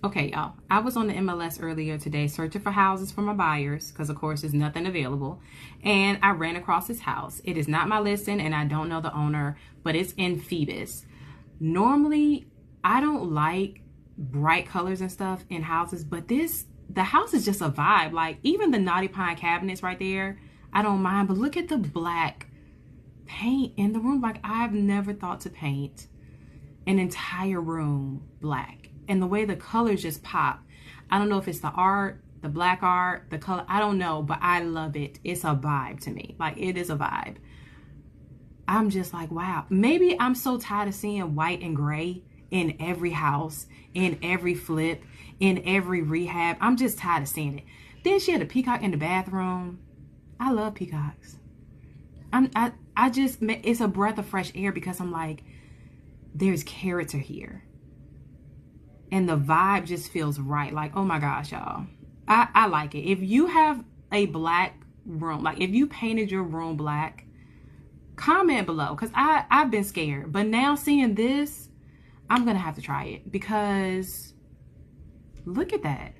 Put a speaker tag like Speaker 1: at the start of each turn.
Speaker 1: Okay, y'all, I was on the MLS earlier today searching for houses for my buyers because, of course, there's nothing available. And I ran across this house. It is not my listing and I don't know the owner, but it's in Phoebus. Normally, I don't like bright colors and stuff in houses, but the house is just a vibe. Like, even the Naughty Pine cabinets right there, I don't mind. But look at the black paint in the room. Like, I've never thought to paint an entire room black. And the way the colors just pop. I don't know if it's the art, the black art, the color. I don't know, but I love it. It's a vibe to me. Like, it is a vibe. I'm just like, wow. Maybe I'm so tired of seeing white and gray in every house, in every flip, in every rehab. I'm just tired of seeing it. Then she had a peacock in the bathroom. I love peacocks. It's a breath of fresh air because I'm like, there's character here. And the vibe just feels right. Like, oh my gosh, y'all. I like it. If you have a black room, like if you painted your room black, comment below. Because I've been scared. But now seeing this, I'm going to have to try it. Because look at that.